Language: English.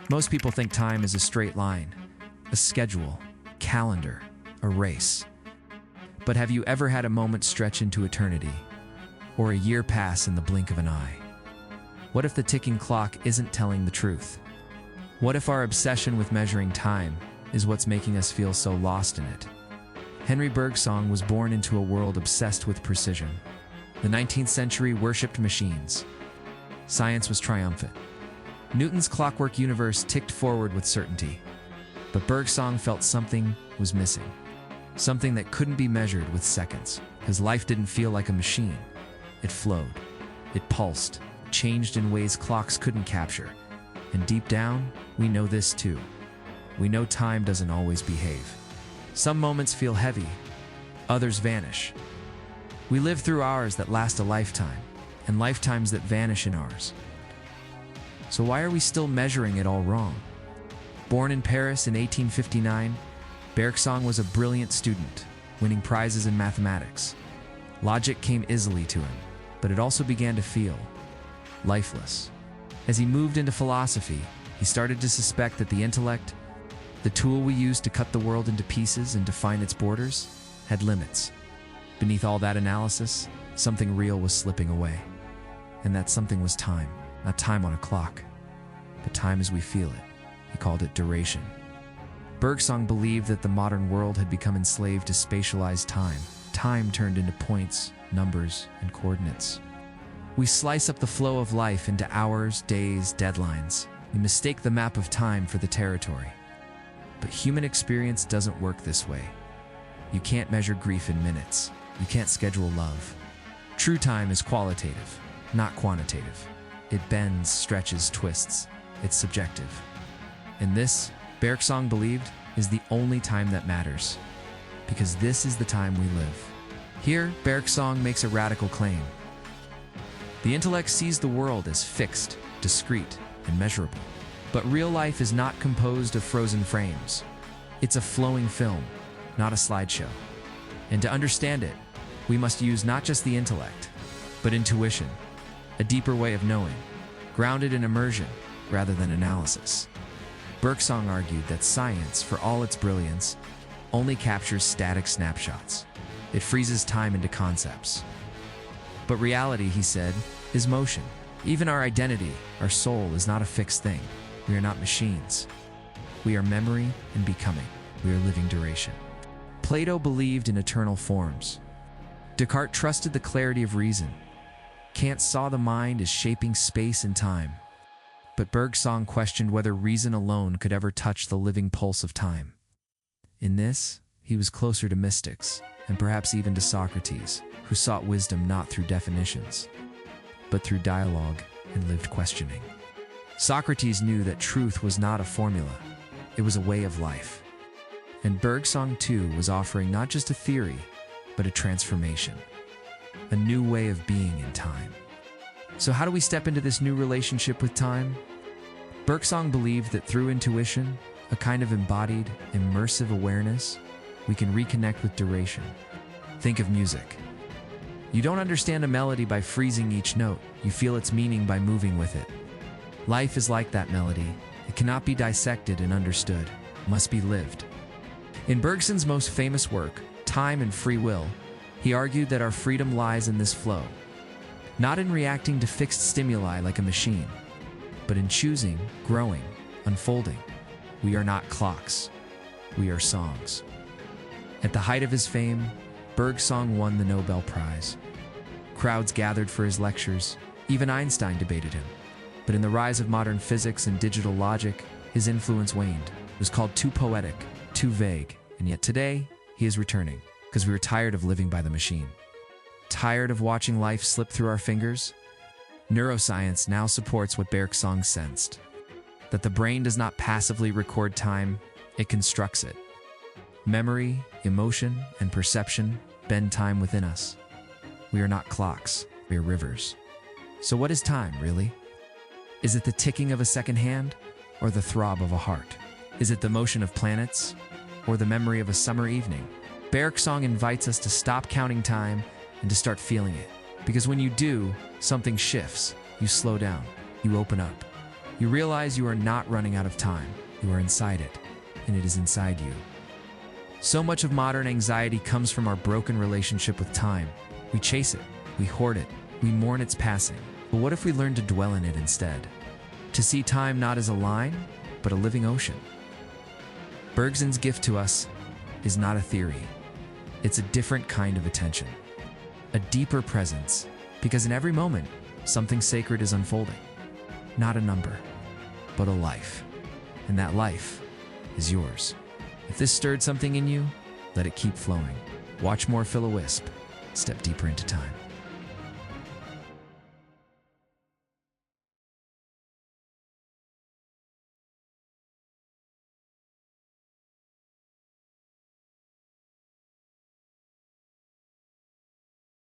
Most people think time is a straight line, a schedule, calendar, a race. But have you ever had a moment stretch into eternity, or a year pass in the blink of an eye? What if the ticking clock isn't telling the truth? What if our obsession with measuring time is what's making us feel so lost in it? Henri Bergson was born into a world obsessed with precision. The 19th century worshipped machines. Science was triumphant. Newton's clockwork universe ticked forward with certainty. But Bergson felt something was missing. Something that couldn't be measured with seconds. His life didn't feel like a machine. It flowed. It pulsed, changed in ways clocks couldn't capture. And deep down, we know this too. We know time doesn't always behave. Some moments feel heavy, others vanish. We live through hours that last a lifetime, and lifetimes that vanish in hours. So why are we still measuring it all wrong? Born in Paris in 1859, Bergson was a brilliant student, winning prizes in mathematics. Logic came easily to him, but it also began to feel lifeless. As he moved into philosophy, he started to suspect that the intellect, the tool we use to cut the world into pieces and define its borders, had limits. Beneath all that analysis, something real was slipping away. And that something was time. Not time on a clock, but time as we feel it. He called it duration. Bergson believed that the modern world had become enslaved to spatialized time. Time turned into points, numbers, and coordinates. We slice up the flow of life into hours, days, deadlines. We mistake the map of time for the territory. But human experience doesn't work this way. You can't measure grief in minutes. You can't schedule love. True time is qualitative, not quantitative. It bends, stretches, twists. It's subjective. And this, Bergson believed, is the only time that matters. Because this is the time we live. Here, Bergson makes a radical claim. The intellect sees the world as fixed, discrete, and measurable. But real life is not composed of frozen frames. It's a flowing film, not a slideshow. And to understand it, we must use not just the intellect, but intuition, a deeper way of knowing, grounded in immersion rather than analysis. Bergson argued that science, for all its brilliance, only captures static snapshots. It freezes time into concepts. But reality, he said, is motion. Even our identity, our soul, is not a fixed thing. We are not machines. We are memory and becoming. We are living duration. Plato believed in eternal forms. Descartes trusted the clarity of reason. Kant saw the mind as shaping space and time. But Bergson questioned whether reason alone could ever touch the living pulse of time. In this, he was closer to mystics, and perhaps even to Socrates, who sought wisdom not through definitions, but through dialogue and lived questioning. Socrates knew that truth was not a formula, it was a way of life. And Bergson, too, was offering not just a theory, but a transformation, a new way of being in time. So how do we step into this new relationship with time? Bergson believed that through intuition, a kind of embodied, immersive awareness, we can reconnect with duration. Think of music. You don't understand a melody by freezing each note, you feel its meaning by moving with it. Life is like that melody. It cannot be dissected and understood. It must be lived. In Bergson's most famous work, Time and Free Will, he argued that our freedom lies in this flow, not in reacting to fixed stimuli like a machine, but in choosing, growing, unfolding. We are not clocks. We are songs. At the height of his fame, Bergson won the Nobel Prize. Crowds gathered for his lectures. Even Einstein debated him. But in the rise of modern physics and digital logic, his influence waned. It was called too poetic, too vague, and yet today, he is returning, because we are tired of living by the machine. Tired of watching life slip through our fingers? Neuroscience now supports what Bergson sensed, that the brain does not passively record time, it constructs it. Memory, emotion, and perception bend time within us. We are not clocks, we are rivers. So what is time, really? Is it the ticking of a second hand, or the throb of a heart? Is it the motion of planets, or the memory of a summer evening? Bergson invites us to stop counting time and to start feeling it. Because when you do, something shifts. You slow down. You open up. You realize you are not running out of time. You are inside it, and it is inside you. So much of modern anxiety comes from our broken relationship with time. We chase it, we hoard it, we mourn its passing. But what if we learn to dwell in it instead? To see time not as a line, but a living ocean. Bergson's gift to us is not a theory. It's a different kind of attention. A deeper presence, because in every moment, something sacred is unfolding. Not a number, but a life. And that life is yours. If this stirred something in you, let it keep flowing. Watch more Philowhisp. Step deeper into time.